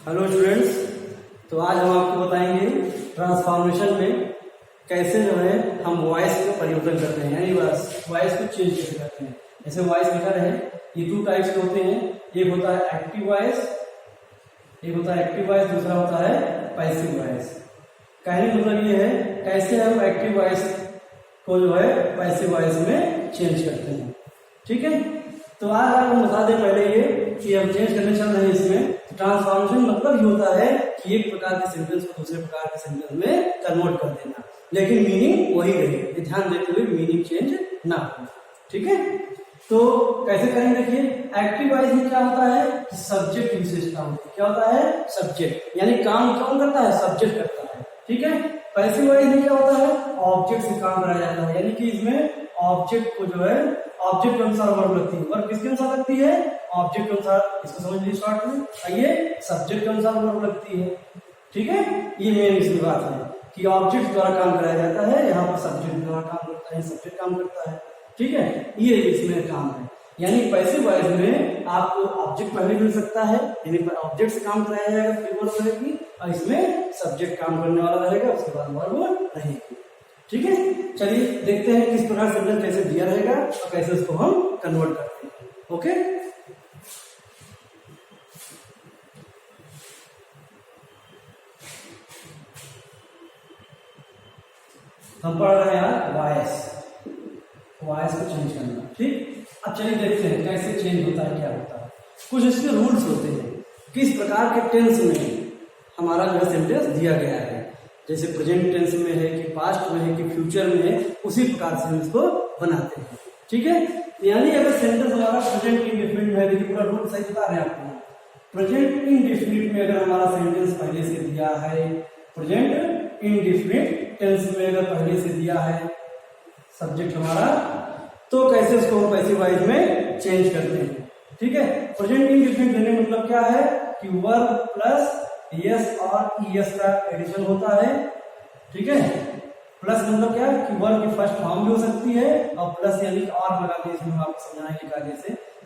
Hello students. तो आज हम आपको बताएंगे ट्रांसफॉर्मेशन में कैसे जो है हम वॉइस का परिवर्तन करते हैं, यानी वॉइस को चेंज कैसे करते हैं। जैसे वॉइस लिखा रहे, ये 2 टाइप्स के होते हैं। एक होता है एक्टिव वॉइस, दूसरा होता है पैसिव वॉइस। कहने का मतलब ये है कैसे हम एक्टिव वॉइस को जो है पैसिव वॉइस में चेंज करते हैं। ठीक है, तो आज हम बता दें पहले ये कि हम चेंज करने चल रहे हैं। इसमें ट्रांसफॉर्मेशन मतलब ये होता है कि एक प्रकार के सेंटेंस को दूसरे प्रकार के सेंटेंस में कन्वर्ट कर देना, लेकिन मीनिंग वही रहे। ये ध्यान देते हुए मीनिंग चेंज ना हो। ठीक है, तो कैसे करेंगे देखिए। एक्टिव वॉइस में क्या होता है कि सब्जेक्ट विशेषता होती है। क्या होता है? सब्जेक्ट, यानी काम कौन करता है? सब्जेक्ट करता है। ठीक है, पैसिव वॉइस में क्या होता है? ऑब्जेक्ट से काम कराया जाता है, यानी कि इसमें ऑब्जेक्ट को जो है ऑब्जेक्ट के अनुसार वर्ब लगती है। वर्ब किसके अनुसार लगती है? ऑब्जेक्ट के अनुसार। इसको समझ लीजिए शॉर्ट में। आइए, सब्जेक्ट के अनुसार वर्ब लगती है। ठीक है, ये मेन इसमें बात है कि ऑब्जेक्ट द्वारा काम कराया जाता है, यहाँ पर सब्जेक्ट द्वारा काम करता है, सब्जेक्ट काम करता है। ठीक है, ये इसमें काम है। यानी पैसिव वॉइस में आपको ऑब्जेक्ट पहले मिल सकता है, यानी ऑब्जेक्ट से काम कराया जाएगा, फिर वर्ब रहेगी, और इसमें सब्जेक्ट काम करने वाला रहेगा, उसके बाद वर्ब रहेगी। ठीक है, चलिए देखते हैं किस प्रकार सेंटेंस कैसे दिया रहेगा और कैसे उसको हम कन्वर्ट करते हैं। ओके, हम पढ़ रहे हैं वॉइस को चेंज करना। ठीक, अब चलिए देखते हैं कैसे चेंज होता है, क्या होता है। कुछ इसके रूल्स होते हैं, किस प्रकार के टेंस में हमारा जो सेंटेंस दिया गया है। जैसे प्रेजेंट टेंस में है कि पास्ट में है कि फ्यूचर में है, उसी प्रकार से हम इसको बनाते हैं। ठीक है, यानी अगर सेंटेंस हमारा प्रेजेंट इंडेफिनिट में है, देखिए पूरा रूल सही बता रहे हैं आपको। प्रेजेंट इंडेफिनिट में अगर हमारा सेंटेंस पहले से दिया है, प्रेजेंट इंडेफिनिट टेंस में अगर पहले से दिया है सब्जेक्ट हमारा, तो कैसे उसको हम पैसिव वॉइस में चेंज करते हैं। ठीक है, प्रेजेंट इंडेफिनिट देने मतलब क्या है कि वर्ब प्लस यस और ईएस का एडिशन होता है। ठीक है, प्लस मतलब क्या कि वर्ब की फर्स्ट फॉर्म भी हो सकती है, और प्लस यानी और लगा के इसमें आपको समझाना है कि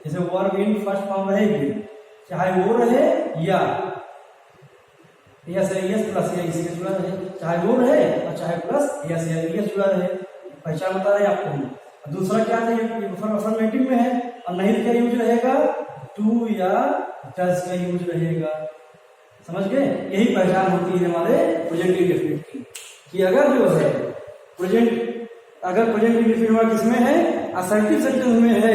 जैसे वर्ब इन फर्स्ट फॉर्म रहेगी, चाहे वो रहे या यस है, यस प्लस या इसी के जुड़ा रहे, चाहे वो रहे और चाहे प्लस यस या ईएस जुड़ा रहे। पहचान बता रहे आपको हम। दूसरा क्या नहीं, अफर्मेटिव में है, और नहीं क्या यूज रहेगा? टू या डज का यूज रहेगा। समझ गए? यही पहचान होती है हमारे प्रेजेंट इंडेफिनिट की, कि अगर जो है प्रेजेंट इंडेफिनिट किसमें है? असर्टिव सेंटेंस में है।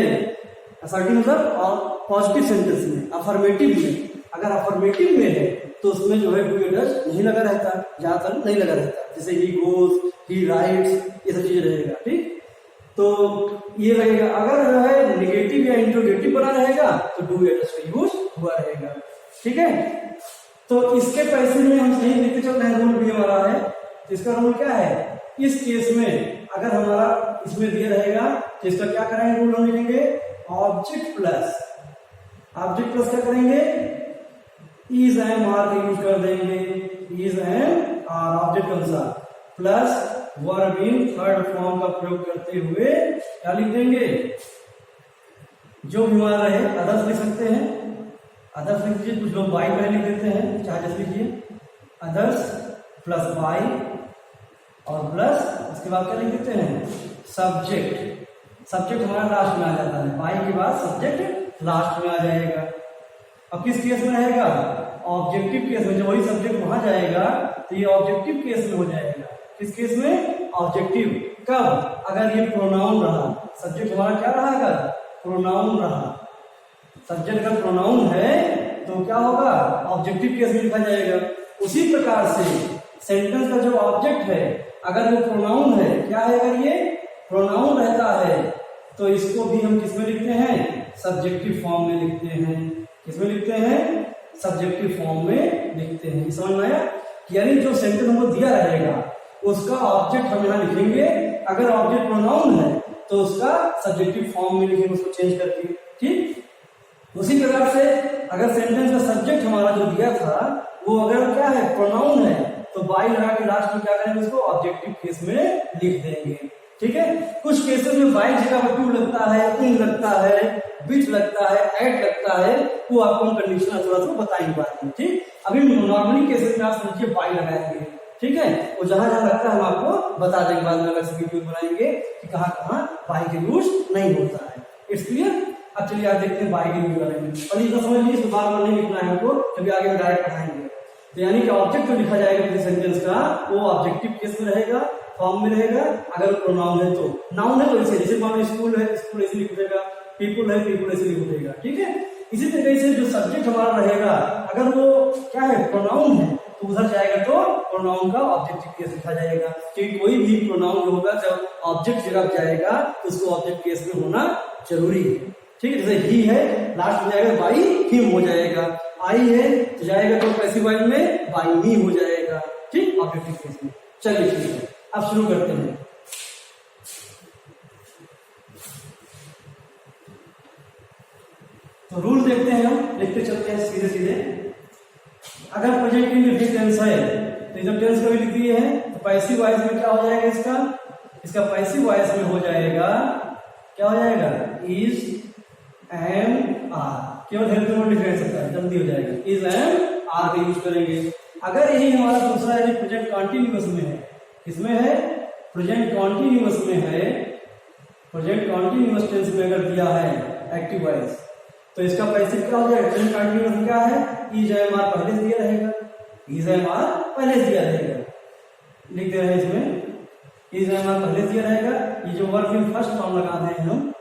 असर्टिव मतलब और पॉजिटिव सेंटेंस में, अफर्मेटिव में। अगर अफर्मेटिव में है तो उसमें जो है डू या डज नहीं लगा रहता, ज्यादातर नहीं लगा रहता। जैसे ही गोज, ही राइट्स, ये सब चीज रहेगा। ठीक, तो ये रहेगा। अगर जो है निगेटिव या इंट्रोगेटिव बना रहेगा तो डू या डज का यूज हुआ रहेगा। ठीक है, तो इसके पैसिव में हम सही देखते चल रहे हैं, रूल भी हमारा है। तो इसका रूल क्या है? इस केस में अगर हमारा इसमें दिया रहेगा तो इसका क्या करेंगे? रूल हम लिखेंगे ऑब्जेक्ट प्लस क्या करेंगे? इज एम आर का यूज कर देंगे, इज एम आर ऑब्जेक्ट के अनुसार, plus verb in third form का प्रयोग करते हुए क्या लिख देंगे? जो भी हमारा है अदर्स लिख सकते हैं, अदर्स लिख दीजिए। कुछ लोग बाई पहले लिख देते हैं, चाहे जैसे लिखिए अदर्स प्लस बाई, और प्लस उसके बाद क्या लिख देते हैं? सब्जेक्ट हमारा लास्ट में आ जाता है, बाई के बाद सब्जेक्ट लास्ट में आ जाएगा। अब किस केस में रहेगा? ऑब्जेक्टिव केस में। जब वही सब्जेक्ट वहां जाएगा तो ये ऑब्जेक्टिव केस में हो जाएगा। किस केस में? ऑब्जेक्टिव। कब? अगर ये प्रोनाउन रहा, सब्जेक्ट हमारा क्या रहा? अगर प्रोनाउन रहा, सब्जेक्ट का प्रोनाउन है तो क्या होगा? ऑब्जेक्टिव केस में लिखा जाएगा। उसी प्रकार से सेंटेंस का जो ऑब्जेक्ट है अगर वो प्रोनाउन है, क्या है? अगर ये प्रोनाउन रहता है तो इसको भी हम किसमें लिखते हैं? सब्जेक्टिव फॉर्म में लिखते हैं। किसमें लिखते हैं? सब्जेक्टिव फॉर्म में लिखते हैं। समझ में आया? यानी जो सेंटेंस हमको दिया रहेगा उसका ऑब्जेक्ट हम यहाँ लिखेंगे। अगर ऑब्जेक्ट प्रोनाउन है तो उसका सब्जेक्टिव फॉर्म में लिखेंगे, उसको चेंज करके। ठीक, उसी प्रकार से अगर सेंटेंस का सब्जेक्ट हमारा जो दिया था वो अगर क्या है? प्रोनाउन है, तो बाई लगा के लास्ट में क्या करेंगे? उसको ऑब्जेक्टिव केस में लिख देंगे। ठीक है। कुछ केसेस में बाई जगह पर टू लगता है, इन लगता है, विच लगता है, एट लगता है, वो आपको हम कंडीशन थोड़ा सा बताएंगे बाद में। ठीक, अभी नॉर्मली केसेस में आप समझिए बाई लगाएंगे, ठीक है। वो जहां जहां लगता है हम आपको बता देंगे बाद में, अगर से वीडियो बनाएंगे कि कहाँ कहाँ बाई का यूज नहीं होता है। It's clear. अब चलिए आप देखते हैं बाई के यूज वाले में, और ये समझ लीजिए बार बार नहीं लिखना है हमको, क्योंकि आगे डायरेक्ट पढ़ाएंगे। तो यानी कि ऑब्जेक्ट जो लिखा जाएगा किसी सेंटेंस का, वो ऑब्जेक्टिव केस में रहेगा, फॉर्म में रहेगा। अगर प्रोनाउन है तो, नाउन है तो इसे, जैसे मान लो स्कूल है, स्कूल ऐसे लिखेगा, पीपुल है, पीपुल ऐसे लिखेगा, ठीक है। इसी तरीके से जो सब्जेक्ट हमारा रहेगा, अगर वो क्या है, प्रोनाउन है, तो उधर जाएगा तो प्रोनाउन का ऑब्जेक्टिव केस लिखा जाएगा। क्योंकि कोई भी प्रोनाउन जो होगा जब ऑब्जेक्ट जगह जाएगा तो उसको ऑब्जेक्ट केस में होना जरूरी है, ठीक है। जैसे ही है, लास्ट में जाएगा बाई हिम हो जाएगा, आई है तो जाएगा तो पैसिव वॉइस में बाई मी हो जाएगा, ठीक, ऑब्जेक्टिव केस में। चलिए ठीक है, अब शुरू करते हैं। तो रूल देखते हैं, हम लिखते चलते हैं सीधे सीधे। अगर प्रेजेंट इंडेफिनिट टेंस है तो इधर टेंस का भी लिख दिए हैं, तो पैसिव वॉइस में क्या हो जाएगा, इसका पैसिव वॉइस में हो जाएगा, क्या हो जाएगा, इज एम आर। केवल हेल्पिंग वर्ड लिख सकता है, जल्दी हो जाएगा, इज एम आर का यूज करेंगे। अगर यही हमारा दूसरा है प्रेजेंट कॉन्टिन्यूअस में है, किसमें है, प्रेजेंट कॉन्टिन्यूअस में है, प्रेजेंट कॉन्टिन्यूअस टेंस में अगर दिया है एक्टिव वॉइस, तो इसका पैसिव क्या हो जाएगा, प्रेजेंट कॉन्टिन्यूअस में क्या है, इज एम आर पहले से दिया रहेगा, इज एम आर पहले से दिया रहेगा, लिख दे रहे हैं इसमें, इज एम आर पहले से दिया रहेगा। ये जो वर्ब इन फर्स्ट फॉर्म लगा दें हम,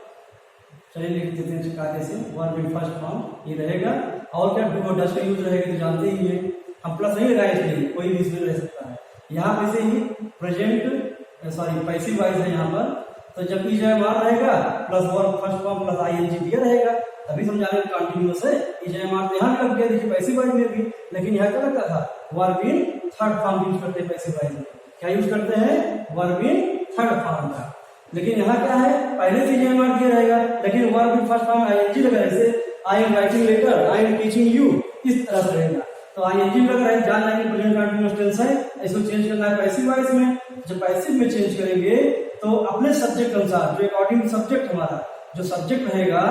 चलिए लिख देते हैं कागज से, वर्ब इन फर्स्ट फॉर्म ये रहेगा। और क्या, डू और डज का यूज रहेगा, तो जानते ही है, हम प्लस नहीं लगाए, इसलिए कोई भी इसमें रह सकता है। यहाँ पे से ही प्रेजेंट सॉरी पैसिव वॉइस है यहाँ पर, तो जब इज एम आर रहेगा plus verb first form plus ING दिया रहेगा, तभी समझाने में कंटिन्यूअस है। इज एम आर यहाँ लग गया, देखिए पैसिव वॉइस में भी, लेकिन यहाँ क्या लगता था, verb in third form use करते हैं पैसिव वॉइस में। क्या यूज करते हैं, वर्ब इन थर्ड फॉर्म का। लेकिन यहाँ क्या है, पहले से इज एम आर दिया रहेगा, लेकिन verb in first form ING लगा, जैसे I am writing letter, I am teaching you, इस तरह से रहेगा। तो आईएनजी लग रहा है, जान जाएंगे प्रेजेंट कंटिन्यूअस टेंस है, इसको चेंज करना है पैसिव वॉइस में। जब पैसिव में चेंज करेंगे तो अपने सब्जेक्ट अनुसार, जो अकॉर्डिंग सब्जेक्ट हमारा जो सब्जेक्ट रहेगा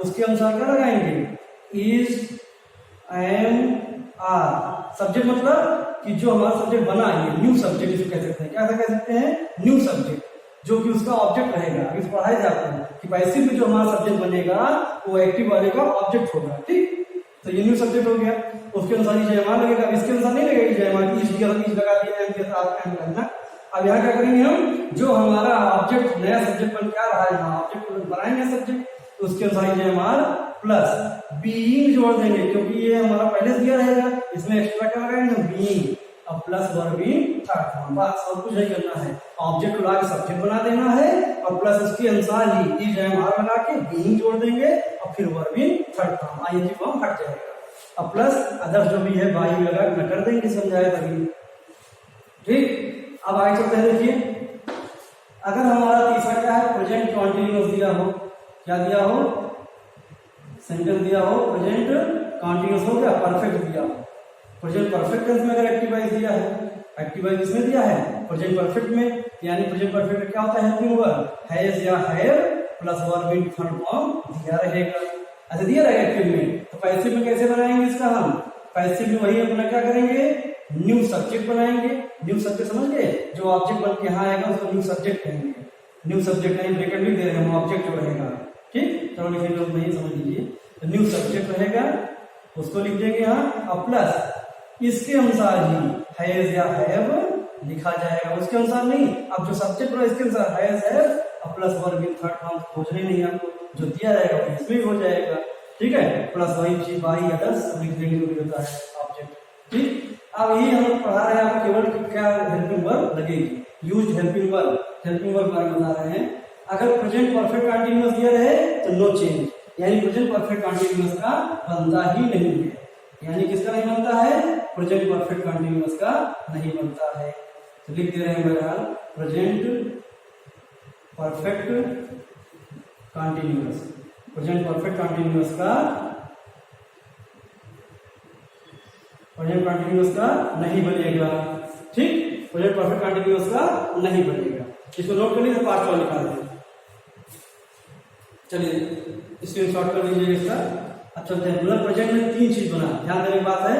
उसके अनुसार क्या लगाएंगे, इज एम आर। सब्जेक्ट मतलब कि जो हमारा सब्जेक्ट बना है, न्यू सब्जेक्ट जिसे कह सकते हैं, क्या कह सकते हैं, न्यू सब्जेक्ट, जो कि उसका ऑब्जेक्ट रहेगा। अभी पढ़ाए जाते हैं कि पैसिव में जो हमारा सब्जेक्ट बनेगा वो एक्टिव वाले का ऑब्जेक्ट होगा, ठीक। तो ये न्यू सब्जेक्ट हो गया, उसके अनुसार इज एम आर लगेगा, इसके अनुसार नहीं लगेगा इज एम आर, इज लगा दिया, एम के साथ एम करना। अब यहाँ क्या करेंगे हम, जो हमारा ऑब्जेक्ट नया सब्जेक्ट बन क्या रहा है, ऑब्जेक्ट बनाएंगे सब्जेक्ट, तो उसके अनुसार is am are plus being जोड़ देंगे, क्योंकि ये हमारा पहले से दिया रहेगा, इसमें एक्स्ट्रा क्या लगाएंगे, बीइंग, अब plus verb in third form. बस और कुछ नहीं करना है, ऑब्जेक्ट को लाके सब्जेक्ट बना देना है, और प्लस उसके अनुसार ही इज एम आर लगा के बीइंग जोड़ देंगे, और फिर verb in third form ING form हट जाएगा। अब प्लस अदर्स जो भी है बाई लगा के कर देंगे, समझाया तभी, ठीक। अब आगे चलते हैं, देखिए अगर हमारा तीसरा क्या है, प्रेजेंट कॉन्टिन्यूअस दिया हो, क्या दिया हो, सेंटेंस दिया हो, प्रेजेंट कॉन्टिन्यूअस हो गया, परफेक्ट दिया हो। प्रेजेंट परफेक्ट टेंस में अगर एक्टिव वॉइस दिया है, एक्टिव वॉइस किसमें दिया है, प्रेजेंट परफेक्ट में, यानी प्रेजेंट परफेक्ट क्या होता है, हेल्पिंग वर्ब, हैज या have plus verb in third form दिया रहेगा, ऐसे दिया रहेगा एक्टिव में। तो पैसिव में कैसे बनाएंगे इसका हम, पैसिव में वही अपना क्या करेंगे, न्यू सब्जेक्ट बनाएंगे। न्यू सब्जेक्ट समझ गए, जो ऑब्जेक्ट बन के यहाँ आएगा उसको न्यू सब्जेक्ट कहेंगे। न्यू सब्जेक्ट नहीं ब्रैकेट भी दे रहे हैं, ऑब्जेक्ट जो रहेगा, ठीक। चलो लिखिए, लोग नहीं समझ लीजिए, तो न्यू सब्जेक्ट रहेगा, उसको लिख देंगे यहाँ, और प्लस इसके अनुसार ही हैज या हैव लिखा जाएगा, उसके अनुसार नहीं। अब जो सब्जेक्ट रहा इसके अनुसार हैज हैव, और plus verb in third form खोजने नहीं, आपको जो दिया रहेगा इसमें हो जाएगा, ठीक है। प्लस वही चीज बाई अदर्स लिख देंगे, जो भी होता है ऑब्जेक्ट, ठीक। अब ये हम पढ़ा रहे हैं आपको, केवल क्या हेल्पिंग वर्ब लगेगी, यूज्ड हेल्पिंग वर्ब बारे में बता रहे हैं। अगर प्रेजेंट परफेक्ट कंटीन्यूअस दिया रहे तो नो चेंज, यानी प्रेजेंट परफेक्ट कंटीन्यूअस का बनता ही नहीं है, यानी किसका नहीं बनता है, प्रेजेंट परफेक्ट कंटीन्यूअस का नहीं बनता है। तो लिख दे रहे हैं बहरहाल, present perfect continuous, present perfect continuous का, प्रेजेंट कंटीन्यूअस का नहीं बनेगा, ठीक। प्रेजेंट परफेक्ट कंटीन्यूअस का नहीं बनेगा। इसको नोट कर लीजिए, पार्ट 1 निकाल दें। चलिए स्क्रीनशॉट कर लीजिए इसका। अब चलते हैं। मतलब प्रेजेंट में 3 चीज बना, ध्यान देने की बात है।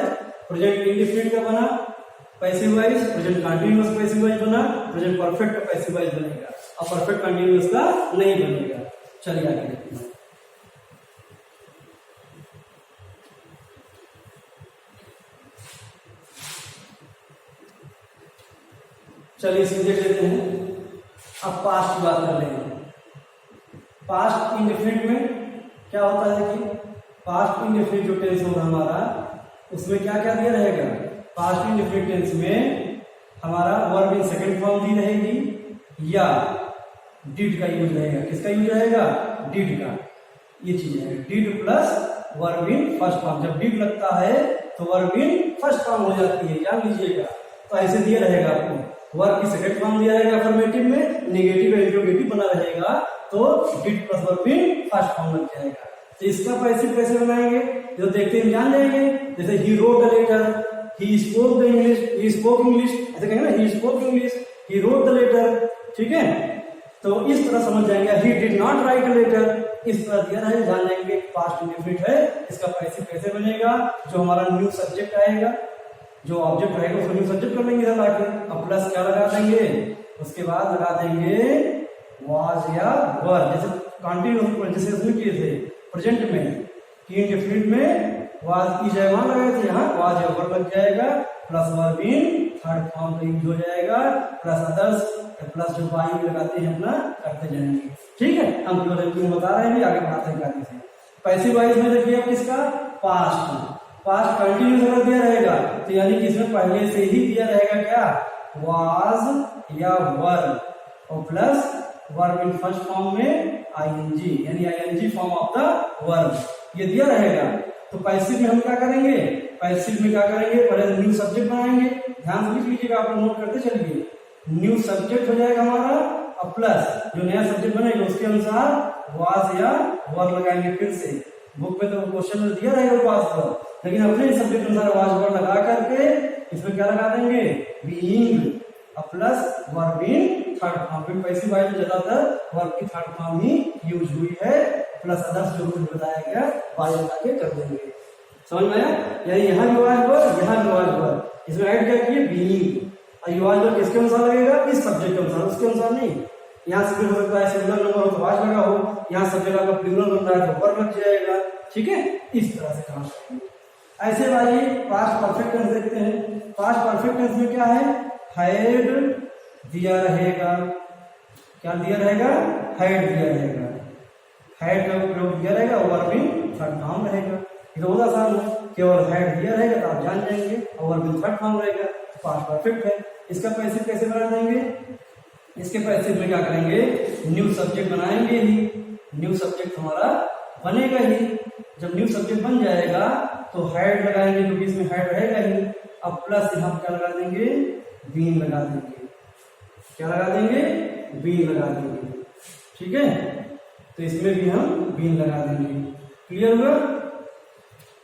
प्रेजेंट इंडेफिनिट का बना passive voice, present continuous passive voice बना, प्रेजेंट परफेक्ट पैसिव वॉइस बनेगा, और परफेक्ट कंटीन्यूअस का नहीं बनेगा। चलिए आगे देखते हैं। चलिए इसमें देख लेते हैं। अब पास्ट की बात कर लेंगे। पास्ट इंडेफिनिट में क्या होता है, देखिए पास्ट इंडेफिनिट जो टेंस होगा हमारा, उसमें क्या क्या दिया रहेगा। पास्ट इंडेफिनिट टेंस में हमारा वर्ब इन सेकंड फॉर्म दी रहेगी, या डिड का यूज रहेगा। किसका यूज रहेगा, डिड का। ये चीज है did plus verb in first form. जब डिड लगता है तो वर्ब इन फर्स्ट फॉर्म हो जाती है, जान लीजिएगा। तो ऐसे दिया रहेगा आपको, वर्ब की सेकंड फॉर्म दिया रहेगा अफर्मेटिव में, नेगेटिव इंट्रोगेटिव बना रहेगा, तो did plus verb in first form लग जाएगा। तो इसका पैसिव कैसे बनाएंगे, जो देखते हैं जान जाएंगे। जैसे he wrote the letter, he spoke the English, he spoke English, ऐसे कहेंगे ना, he spoke English, he wrote the letter, ठीक है। तो इस तरह समझ जाएंगे। He did not write a letter, इस तरह दिया है, जान जाएंगे पास्ट इंडेफिनिट है। इसका पैसिव कैसे बनेगा, जो हमारा न्यू सब्जेक्ट आएगा, जो ऑब्जेक्ट रहेगा उसको न्यू सब्जेक्ट कर लेंगे इधर लाके, अब प्लस क्या लगा देंगे, उसके बाद लगा देंगे वाज या वर। जैसे कंटिन्यूअस जैसे उसमें किए थे प्रेजेंट में कि इंडेफिनिट में वाज इज वहां लगाए थे, यहाँ वाज या वर लग जाएगा, plus verb in third form का यूज हो जाएगा, प्लस अदर्स, प्लस जो बाई लगाते हैं अपना करते जाएंगे, ठीक है। हम क्यों बता रहे हैं, आगे बढ़ाते हैं कार्य से। पैसिव वॉइस में देखिए अब किसका, पास्ट कंटिन्यूअस अगर दिया रहेगा तो यानी कि इसमें पहले से ही दिया रहेगा क्या, वाज या वर, और plus verb in first form में आईएनजी, यानी ING form of the verb, ये दिया रहेगा। तो पैसिव में हम क्या करेंगे, पैसिव में क्या करेंगे, पहले न्यू सब्जेक्ट बनाएंगे। ध्यान से लिख लीजिएगा, आप नोट करते चलिए। न्यू सब्जेक्ट हो जाएगा हमारा, और प्लस जो नया सब्जेक्ट बनेगा उसके अनुसार वाज या वर लगाएंगे। फिर से बुक में तो क्वेश्चन में दिया रहेगा वाज वर, लेकिन अपने सब्जेक्ट अनुसार वाज वर लगा करके इसमें क्या लगा देंगे, बीइंग, और plus verb in third form. Passive voice में ज्यादातर वर्ब की थर्ड फॉर्म ही यूज हुई है, प्लस अदर्स जो कुछ बताया गया वाज लगा के कर देंगे। समझ में आया, यानी यहाँ भी वाज वर, यहाँ भी वाज वर, इसमें ऐड क्या किए, बीइंग। और ये वाज वर किसके अनुसार लगेगा, इस सब्जेक्ट के अनुसार, उसके अनुसार नहीं। यहाँ से हो सकता है सिंगुलर नंबर हो तो वाज लगा हो, यहाँ सब्जेक्ट आपका प्लूरल बन रहा है तो वर्ब लग जाएगा, ठीक है। इस तरह से काम करेंगे। ऐसे वाली पास्ट परफेक्ट टेंस देखते हैं। पास्ट परफेक्ट टेंस में क्या है, हैड दिया रहेगा, क्या दिया रहेगा, हैड दिया रहेगा, हैड का प्रयोग दिया रहेगा, वर्ब इन थर्ड फॉर्म रहेगा। ये तो बहुत आसान है, केवल हैड दिया रहेगा तो आप जान जाएंगे, और वर्ब इन थर्ड फॉर्म रहेगा, पास्ट परफेक्ट है। इसका पैसिव कैसे बना देंगे, इसके पैसिव में क्या करेंगे, न्यू सब्जेक्ट बनाएंगे ही, न्यू सब्जेक्ट हमारा बनेगा ही। जब न्यू सब्जेक्ट बन जाएगा तो हैड लगाएंगे, क्योंकि इसमें हैड रहेगा ही। अब प्लस यहाँ क्या लगा देंगे, बीन लगा देंगे, क्या लगा देंगे, बीन लगा देंगे, ठीक है। तो इसमें भी हम बीन लगा देंगे, क्लियर हुआ।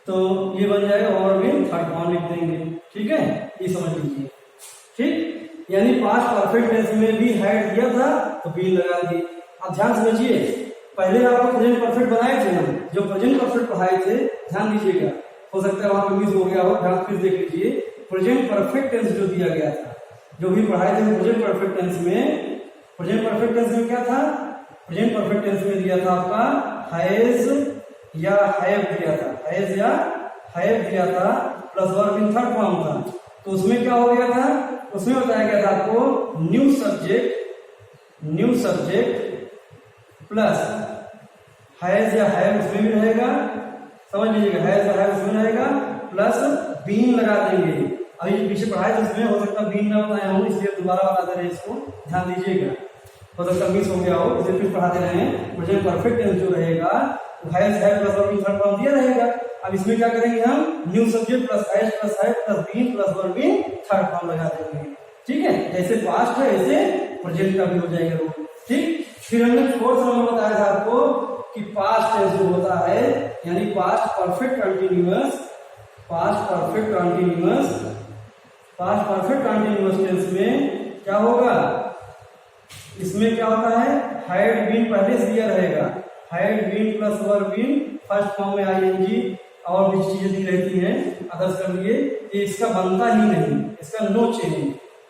तो ये बन जाएगा, और बीन थर्ड फॉर्म लिख देंगे, ठीक है, ये समझ लीजिए, ठीक। यानी पास्ट परफेक्ट टेंस में भी हैड दिया था तो बीन लगा दिए। अब ध्यान समझिए, पहले आपको प्रेजेंट परफेक्ट बनाए थे हम, जो प्रेजेंट परफेक्ट पढ़ाए थे, ध्यान दीजिएगा, हो सकता है वहां पे मिस हो गया हो, ध्यान फिर देख लीजिए। प्रेजेंट परफेक्ट टेंस जो दिया गया था, जो भी पढ़ाए थे प्रेजेंट परफेक्ट टेंस में, प्रेजेंट परफेक्ट टेंस में क्या था, प्रेजेंट परफेक्ट टेंस में दिया था आपका हैज या हैव दिया था, हैज या हैव दिया था, plus verb in third form था। तो उसमें क्या हो गया था, उसमें बताया गया था आपको न्यू सब्जेक्ट प्लस हैज या हैव उसमें भी रहेगा, समझ लीजिएगा, हैज या हैव उसमें रहेगा, प्लस बीन लगा देंगे। अभी पीछे पढ़ाए तो उसमें हो सकता बीन ना बताया हो, इसलिए दोबारा बता दे रहे हैं, इसको ध्यान दीजिएगा, हो सकता मिस हो गया हो, इसे फिर पढ़ाते रहे। प्रेजेंट परफेक्ट टेंस जो रहेगा वो has have plus verb in third form दिया रहेगा। अब इसमें क्या करेंगे हम, new subject plus has plus have plus been plus verb in third form लगा देंगे, ठीक है। जैसे पास्ट है ऐसे प्रेजेंट का भी हो जाएगा रूल, ठीक। फिर हमने फोर्थ नंबर बताया था आपको कि पास्ट टेंस जो होता है, यानी पास्ट परफेक्ट कंटिन्यूअस टेंस में क्या होगा, इसमें क्या होता है, हैड बीन पहले से दिया रहेगा, had been plus were been first form में आईएनजी और भी चीजें दी रहती हैं अदर्स कर लिए, ये इसका बनता ही नहीं, इसका नो चेंज,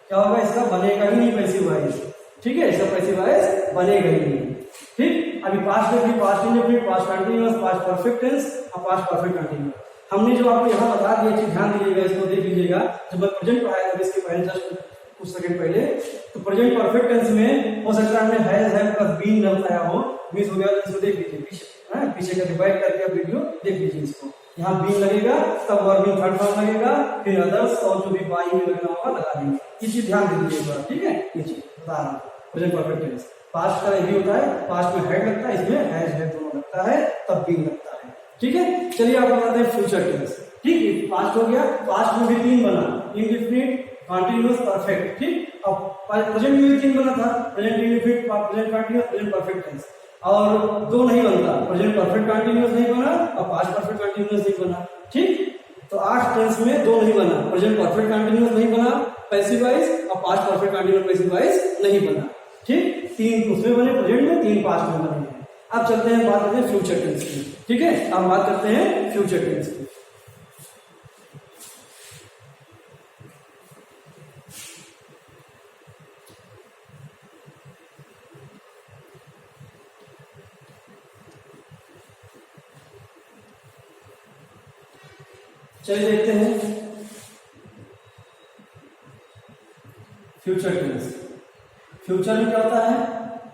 क्या होगा, इसका बनेगा ही नहीं पैसिव वॉइस, ठीक है, इसका पैसिव वॉइस बनेगा ही नहीं। ठीक, अभी पास्ट में भी past indefinite, past continuous, past perfect tense और पास्ट परफेक्ट कंटीन्यूअस। हमने जो आपको यहाँ बता दिया, चीज ध्यान दीजिएगा, इसको देख लीजिएगा। जब मैं प्रेजेंट पढ़ाया था इसके पहले जस्ट कुछ सेकंड पहले, तो प्रेजेंट परफेक्ट टेंस में हो सकता है हमने हैज प्लस बीन न बताया हो, मिस हो गया, तो इसको देख लीजिए पीछे का डिवाइड करके आप वीडियो देख लीजिए। इसको यहाँ बीन लगेगा तब वर्ब इन थर्ड फॉर्म लगेगा, फिर अदर्स और जो भी बाई में लगना होगा लगा देंगे। ये चीज ध्यान दे दीजिएगा, ठीक है। ये चीज बता रहा हूँ, प्रेजेंट परफेक्ट टेंस पास्ट का यही होता है, पास्ट में हैड लगता है, इसमें हैज है दोनों लगता है, तब बीन लगता है, ठीक है। चलिए आप बताते हैं फ्यूचर टेंस। ठीक है, पास्ट हो गया, पास्ट में भी तीन बना, इंडेफिनिट, कंटीन्यूअस, परफेक्ट। ठीक, अब प्रेजेंट में भी तीन बना था, present indefinite, present continuous, present perfect tense, और दो नहीं बनता, प्रेजेंट परफेक्ट कंटीन्यूअस नहीं बना और पास्ट परफेक्ट कंटीन्यूअस नहीं बना। ठीक, तो 8 टेंस में दो नहीं बना, प्रेजेंट परफेक्ट कंटीन्यूअस नहीं बना पैसिव वॉइस और past perfect continuous passive voice नहीं बना। ठीक, तीन उसमें बने प्रेजेंट में, तीन पास्ट में बने। अब चलते हैं, बात करते हैं फ्यूचर टेंस की। ठीक है, अब बात करते हैं फ्यूचर टेंस की। चलिए देखते हैं फ्यूचर टेंस। फ्यूचर में क्या होता है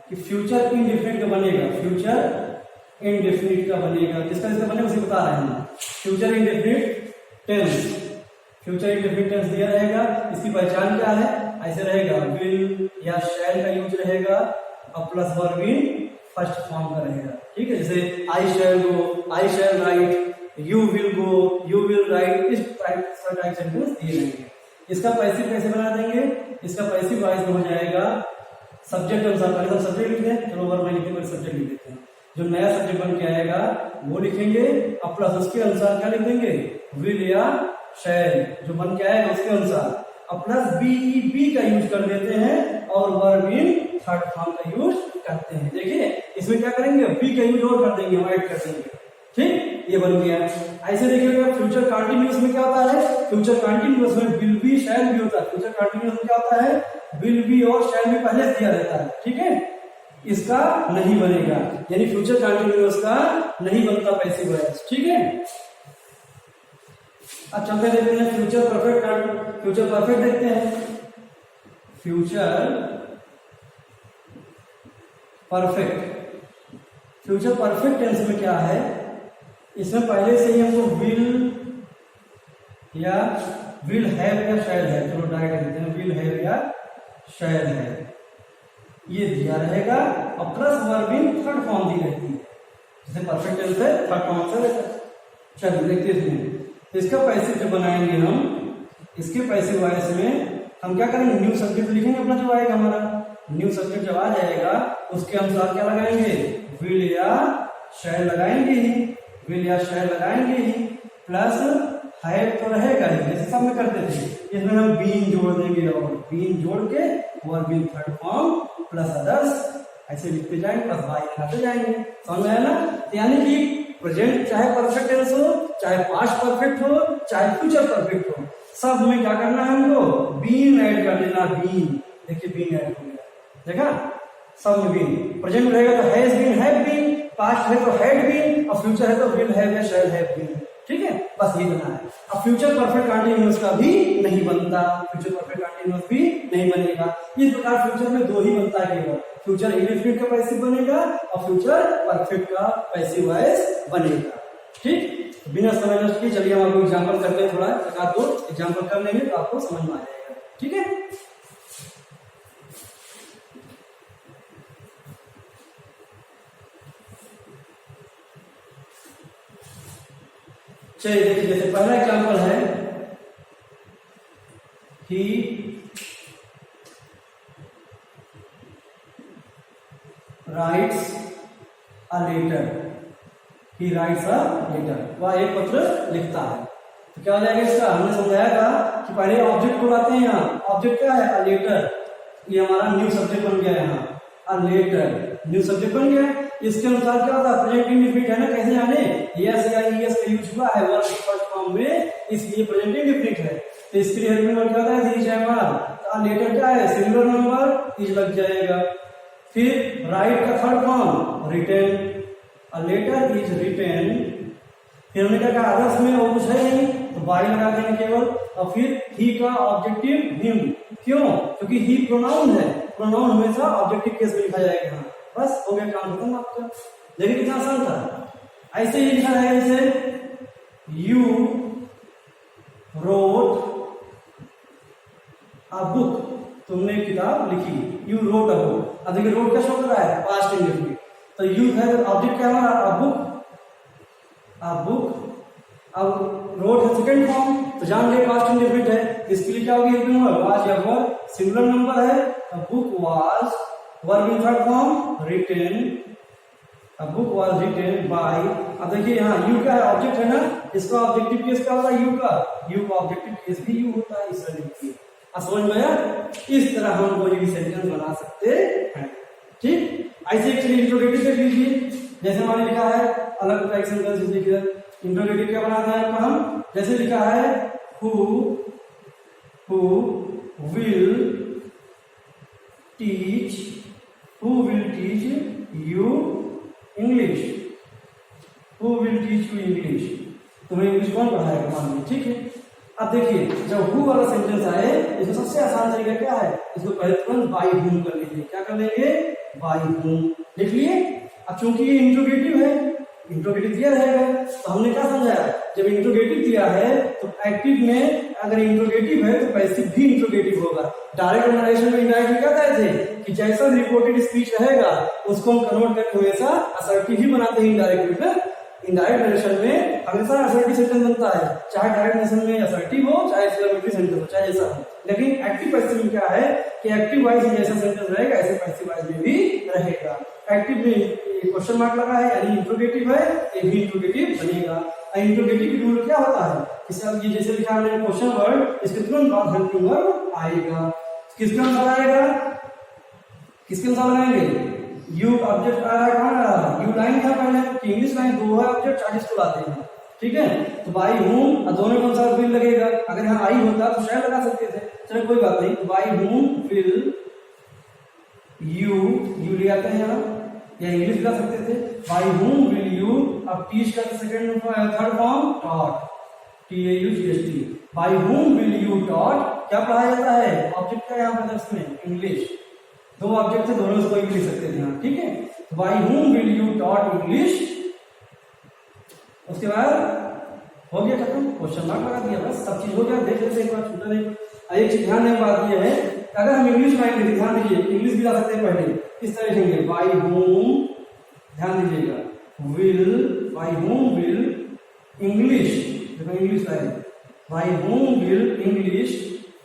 कि फ्यूचर इंडेफिनिट का बनेगा, फ्यूचर इंडेफिनिट का बनेगा, किसका किसका बनेगा उसे बता रहे हैं। Future indefinite tense, future indefinite tense दिया रहेगा, इसकी पहचान क्या है, ऐसे रहेगा, विल या शैल का यूज रहेगा और plus verb in first form का रहेगा। ठीक है, जैसे I shall go, I shall write, you will go, you will write, इस टाइप सेंटेंस दिए रहेंगे। इसका पैसिव कैसे बना देंगे, इसका पैसिव वॉइस में हो जाएगा सब्जेक्ट अनुसार, पहले हम सब्जेक्ट लिखते हैं, चलो वर्ब में लिखते हैं, सब्जेक्ट लिख देते हैं, जो नया सब्जेक्ट बन के आएगा वो लिखेंगे और प्लस उसके अनुसार क्या लिख देंगे, विल या शैल, जो बन के आएगा उसके अनुसार, और प्लस बी का यूज कर देते हैं और वर्ब इन थर्ड फॉर्म का यूज करते हैं। देखिए इसमें क्या करेंगे, बी का यूज और कर देंगे, ऐड कर देंगे। ठीक, ये बन गया। ऐसे देखिएगा फ्यूचर कंटीन्यूअस में क्या होता है, फ्यूचर कंटीन्यूअस में विल बी शैल भी होता है। फ्यूचर कंटीन्यूअस में क्या होता है, विल बी और शैल भी पहले दिया रहता है। ठीक है, इसका नहीं बनेगा, यानी फ्यूचर कंटीन्यूअस का नहीं बनता पैसिव वॉइस। ठीक है, अब चलते देखते हैं फ्यूचर परफेक्ट। फ्यूचर परफेक्ट देखते हैं, future perfect. Future perfect tense में क्या है, इसमें पहले से ही हमको विल या विल हैव या शैल है, चलो डायरेक्ट लिखते हैं, विल हैव या शैल है, ये दिया रहेगा और plus verb in third form दी रहती है, जैसे परफेक्ट टेंस है थर्ड फॉर्म से रहता है। चलिए देखते हैं इसका पैसिव जो बनाएंगे हम, इसके पैसिव वॉइस में हम क्या करेंगे, न्यू सब्जेक्ट लिखेंगे अपना, जो आएगा हमारा न्यू सब्जेक्ट जब आ जाएगा उसके अनुसार क्या लगाएंगे, विल या शैल लगाएंगे ही, विल या शैल लगाएंगे ही, प्लस हैव तो रहेगा ही, जैसे सब में करते थे, इसमें हम बीन जोड़ देंगे और बीन जोड़ के verb in third form plus others ऐसे लिखते जाएंगे, प्लस बाई लगाते जाएंगे। समझ में आया ना, यानी कि प्रेजेंट चाहे परफेक्ट टेंस हो, चाहे पास्ट परफेक्ट हो, चाहे फ्यूचर परफेक्ट हो, सब में क्या करना है हमको, बीन ऐड कर देना। बीन, देखिए बीन ऐड हो गया, देखा, सब में बीन। प्रेजेंट रहेगा तो has been, have been, past है तो हैड बीन, और फ्यूचर है तो विल हैव या शैल हैव बीन। ठीक है, बस ये बना है। अब फ्यूचर परफेक्ट कंटीन्यूअस का भी नहीं बनता, फ्यूचर परफेक्ट कंटीन्यूअस भी नहीं बनेगा। इस प्रकार फ्यूचर में दो ही बनता है केवल, फ्यूचर इंडेफिनिट का पैसिव बनेगा और फ्यूचर परफेक्ट का पैसिव वॉइस बनेगा। ठीक, बिना समय नष्ट किए चलिए हम आपको एग्जाम्पल करते हैं, थोड़ा एक आध दो एग्जाम्पल कर लेंगे तो आपको समझ में आ जाएगा। ठीक है, चलिए देखिए, जैसे पहला एग्जाम्पल है, he writes a letter, he writes a letter, वह एक पत्र लिखता है। तो क्या हो जाएगा इसका, हमने समझाया था कि पहले ऑब्जेक्ट को लाते हैं, यहाँ ऑब्जेक्ट क्या है, अ लेटर, ये हमारा न्यू सब्जेक्ट बन गया यहाँ, अ लेटर, न्यू सब्जेक्ट बन गया। इसके अनुसार क्या होता है, प्रेजेंट इंडेफिनिट है ना, कैसे जाने, यस या ईएस का यूज हुआ है वर्ब के फर्स्ट फॉर्म में, इसलिए प्रेजेंट इंडेफिनिट है। तो इसके लिए हेल्पिंग वर्ब क्या होता है, इज तो लेटर क्या है, सिंगुलर नंबर इज लग जाएगा। फिर राइट का third form written, a letter is written. फिर हमने क्या कहा, अदर्स में और कुछ है नहीं तो बाई लगा देंगे केवल। और फिर ही का ऑब्जेक्टिव हिम, क्यों, क्योंकि ही प्रोनाउन है, प्रोनाउन हमेशा ऑब्जेक्टिव केस में लिखा जाएगा। हाँ बस हो गया काम खत्म आपका। लेकिन कितना आसान था। ऐसे ही लिखा है, जैसे यू रोट अ बुक, तुमने किताब लिखी, यू रोट अ बुक। अब देखिए रोट का शब्द रहा है पास्ट इंडेफिनिट, तो यू है ऑब्जेक्ट क्या हमारा, अ बुक, अ बुक। अब रोट है सेकंड फॉर्म, तो जान लिया पास्ट इंडेफिनिट है, इसके लिए क्या होगी, वाज या वर्ब, सिंगुलर नंबर है, a book was, verb in third form written, a book was written by. अब देखिए यहाँ यू का ऑब्जेक्ट है ना, इसका ऑब्जेक्टिव केस क्या होता है, यू का ऑब्जेक्टिव केस भी यू होता है, इस तरह। समझ में आया, इस तरह हम कोई भी सेंटेंस बना सकते हैं। ठीक, ऐसे एक चलिए इंट्रोगेटिव देख लीजिए, जैसे हमारे लिखा है अलग तरह के सेंटेंस लिखिए। इंट्रोगेटिव क्या बनाते हैं आपका हम, जैसे लिखा है who will teach, who will teach you English, who will teach you English, तुम्हें इंग्लिश कौन पढ़ाएगा मान लीजिए। ठीक है, अब देखिए जब हु वाला सेंटेंस आए, इसमें सबसे आसान तरीका क्या है, इसको पहले तुरंत बाय हुम कर लीजिए। क्या कर लेंगे, बाय हुम लिख लिए। अब चूंकि ये इंट्रोगेटिव है, इंट्रोगेटिव दिया रहेगा, तो हमने क्या समझाया, जब इंट्रोगेटिव दिया है तो एक्टिव में अगर इंट्रोगेटिव है तो पैसिव भी इंट्रोगेटिव होगा। डायरेक्ट नरेशन में इनडायरेक्ट क्या कहते थे कि जैसा रिपोर्टेड स्पीच रहेगा उसको हम कन्वर्ट करके हमेशा असर्टिव ही बनाते हैं इनडायरेक्ट में। इनडायरेक्ट नरेशन में हमेशा असर्टिव सेंटेंस बनता है, चाहे डायरेक्ट नरेशन में असर्टिव हो, चाहे एक्सक्लेमेटरी सेंटेंस हो, चाहे ऐसा हो। लेकिन एक्टिव पैसिव में क्या है कि एक्टिव वाइज में जैसा सेंटेंस रहेगा ऐसे पैसिव वाइज में भी रहेगा। एक्टिव में क्वेश्चन मार्क लगा है यानी इंट्रोगेटिव है, ये भी इंट्रोगेटिव बनेगा। इंट्रोगेटिव रूल क्या होता है, ये जैसे लिखा है क्वेश्चन वर्ड, इसके तुरंत बाद हेल्पिंग वर्ब आएगा। किसके अनुसार आएगा, किसके अनुसार बनाएंगे, यू ऑब्जेक्ट आ रहा है, कौन आ रहा है, यू लाइन क्या पहले कि इंग्लिश लाइन दो है ऑब्जेक्ट 40 को लाते हैं। ठीक है, तो बाई हूम दोनों के अनुसार विल लगेगा। अगर यहाँ आई होता तो शायद लगा सकते थे, चलो कोई बात नहीं। बाई हूम विल यू ले आते हैं यहाँ, या इंग्लिश लगा सकते थे, बाई हूम विल यू। अब टीच का second third form taught, TAUGHT, by whom will you taught, क्या पढ़ाया जाता है, ऑब्जेक्ट क्या है यहाँ पर इसमें इंग्लिश, दो ऑब्जेक्ट थे दोनों से कोई भी लिख सकते थे यहाँ। ठीक है, तो by whom will you taught English, उसके बाद हो गया खत्म, क्वेश्चन मार्क लगा दिया, बस सब चीज हो गया। देख लेते एक बार छूटा नहीं। एक चीज ध्यान देने बात यह है, अगर हम इंग्लिश लाएंगे, ध्यान दीजिए इंग्लिश भी ला सकते हैं पहले, इस तरह लिखेंगे बाई होम, ध्यान दीजिएगा, will, by whom will English, देखो इंग्लिश लाएंगे, by whom will English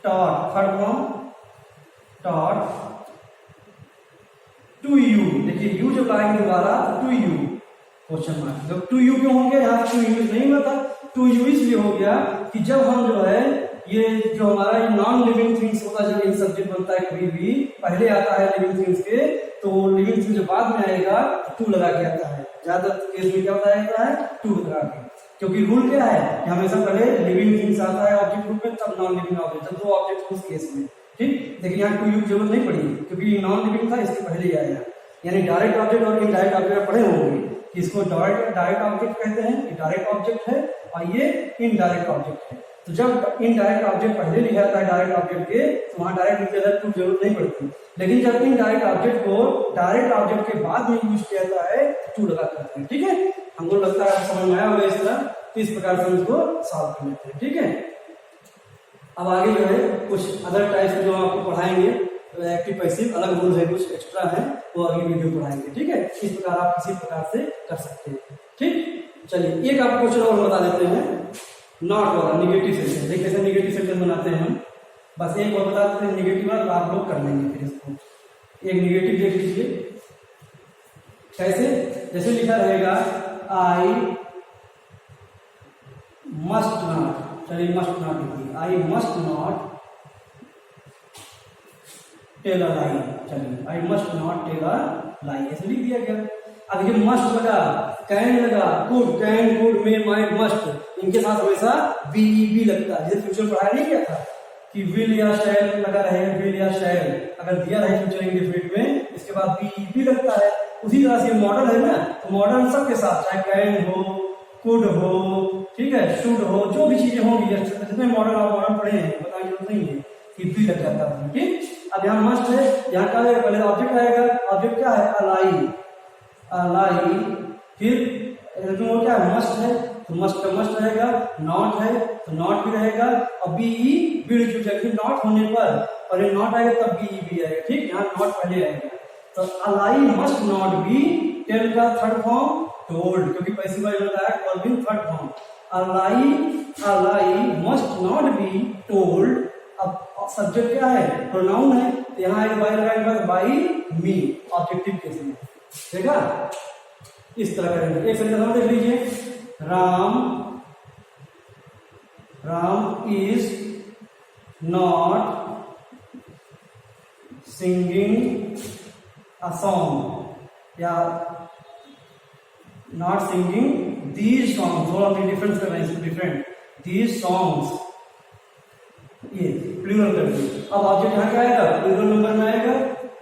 taught, third form taught to you. देखिए यू जब लाएंगे दोबारा टू यू क्वेश्चन मार्क, जब टू यू क्यों हो गया, यहाँ टू इंग्लिश नहीं हुआ था, टू यू इसलिए हो गया कि जब हम जो है ये जो हमारा नॉन लिविंग थिंग्स होता है, जब इन सब्जेक्ट बनता है कभी भी पहले आता है लिविंग थिंग्स के, तो लिविंग थिंग्स जो बाद में आएगा टू लगा के आता है, ज्यादा केस में क्या होता है टू लगा के, क्योंकि रूल क्या है कि हमेशा पहले लिविंग थिंग्स आता है ऑब्जेक्ट रूप में, तब नॉन लिविंग ऑब्जेक्ट, जब दो ऑब्जेक्ट उस केस में। ठीक, लेकिन यहाँ टू यू की जरूरत नहीं पड़ी क्योंकि नॉन लिविंग था, इसके पहले ही आएगा। यानी डायरेक्ट ऑब्जेक्ट और इनडायरेक्ट ऑब्जेक्ट पढ़े होंगे, इसको डायरेक्ट ऑब्जेक्ट कहते हैं, ये डायरेक्ट ऑब्जेक्ट है और ये इनडायरेक्ट ऑब्जेक्ट है। तो जब इनडायरेक्ट ऑब्जेक्ट पहले लिखा जाता है डायरेक्ट ऑब्जेक्ट के, तो वहां डायरेक्ट लिखा जाता है, जरूरत नहीं पड़ती। लेकिन जब इनडायरेक्ट ऑब्जेक्ट को डायरेक्ट ऑब्जेक्ट के बाद में यूज किया जाता है टू लगा करते हैं। ठीक है, हमको लगता है समझ में आया होगा इस तरह, तो इस प्रकार से हम इसको सॉल्व कर लेते हैं। ठीक है, अब आगे जो है कुछ अदर टाइप्स जो आपको पढ़ाएंगे, एक्टिव पैसिव अलग रूल है, कुछ एक्स्ट्रा है, वो अगली वीडियो पढ़ाएंगे। ठीक है, इस प्रकार आप किसी प्रकार से कर सकते हैं। ठीक, चलिए एक आप क्वेश्चन और बता देते हैं, नॉट वाला निगेटिव सेंटेंस। देखिए कैसे निगेटिव सेंटेंस बनाते हैं हम, बस एक और बता देते हैं निगेटिव वाला, तो आप लोग कर लेंगे फिर इसको। एक निगेटिव देख लीजिए कैसे, जैसे लिखा रहेगा आई मस्ट नॉट, चलिए मस्ट नॉट लिखिए, I must not tell a lie. चलिए, I must not tell a lie ऐसे लिख दिया गया। अब ये मस्ट लगा, कैन लगा, could, can, could, may, might, must, इनके साथ हमेशा बी लगता है। जैसे फ्यूचर पढ़ाया नहीं गया था कि विल या शैल लगा रहे, विल या शैल अगर दिया रहे फ्यूचर इंडेफिनिट में, इसके बाद बी लगता है। उसी तरह से मॉडल है ना, तो मॉडल सबके साथ चाहे कैन हो, कुड हो, ठीक है, शुड हो, जो भी चीजें होंगी, जितने मॉडल आप मॉडल पढ़े हैं बताने की जरूरत नहीं है कि बी लग जाता है। ठीक, अब यहाँ मस्ट है, यहाँ क्या आएगा, पहले ऑब्जेक्ट आएगा। ऑब्जेक्ट क्या है, अलाई, अलाई। फिर वो क्या है, मस्ट है, तो मस्ट का मस्ट रहेगा। नॉट है तो नॉट भी रहेगा, और बीई बी फिर नॉट होने पर, और ये नॉट आएगा तब बीई भी आएगा। ठीक, यहाँ नॉट पहले आएगा। तो a lie must not be tell का थर्ड फॉर्म टोल्ड, क्योंकि पैसिव वॉइस होता है कॉल्विंग third form. A lie must not be told. अब सब्जेक्ट क्या है, प्रोनाउन है, तो यहाँ एक बाई लगाएंगे बाई मी, ऑब्जेक्टिव केस में, ठीक है। इस तरह करेंगे। एक सेंटेंस और देख लीजिए, Ram is not singing a song, या नॉट सिंगिंग दीज सॉन्ग, थोड़ा भी डिफरेंस कर रहे हैं, इसको डिफरेंट, दीज सॉन्ग्स, ये प्लूरल कर दिए। अब ऑब्जेक्ट यहाँ क्या आएगा, प्लूरल नंबर में आएगा,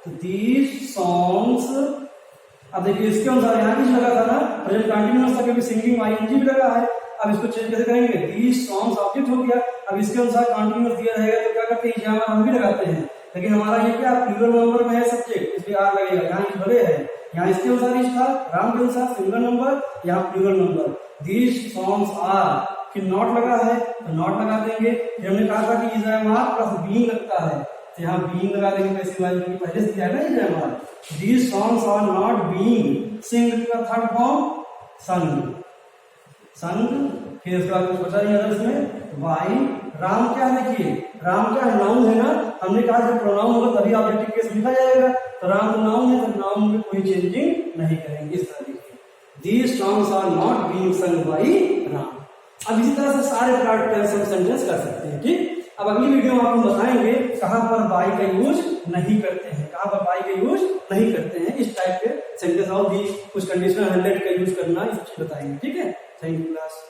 तो दीज सॉन्ग्स। अब देखिए इसके अनुसार यहाँ किस लगा था ना, प्रेजेंट कंटिन्यूअस था, क्योंकि सिंगिंग आईएनजी भी लगा है। अब इसको चेंज कैसे करेंगे, दीज सॉन्ग्स ऑब्जेक्ट हो गया। अब इसके अनुसार कंटिन्यूअस दिया रहेगा तो क्या करते हैं, यहाँ हम भी लगाते हैं, लेकिन हमारा ये क्या प्लूरल नंबर में है सब्जेक्ट, इसलिए आर लगेगा। यहाँ इस भले है, यहाँ इसके अनुसार इस था, राम के अनुसार सिंगल नंबर, यहाँ plural number. These songs are, कि नॉट लगा है तो नॉट लगा देंगे। फिर हमने कहा था कि is am are plus being लगता है, तो यहाँ बीइंग लगा देंगे, पैसिव वॉइस में पहले से दिया है ना is am are. These songs are not being, sing का थर्ड फॉर्म संग, संग। फिर उसके बाद कुछ बचा नहीं है इसमें, बाई। राम क्या है, देखिए राम क्या है, नाउन है ना, हमने कहा जब प्रोनाउन होगा तभी ऑब्जेक्टिव केस लिखा जाएगा, तो राम तो नाउन है, तो नाउन में कोई चेंजिंग नहीं करेंगे। इस तरह देखिए, these songs are not being sung by Ram. अब इसी तरह से सारे पार्ट सेंटेंस कर सकते हैं। ठीक, अब अगली वीडियो में आपको बताएंगे कहां पर बाई का यूज नहीं करते हैं, कहां पर बाई का यूज नहीं करते हैं। इस टाइप के सेंटेंस और भी कुछ कंडीशनल 100 का यूज करना, इस चीज बताएंगे। ठीक है, थैंक यू क्लास।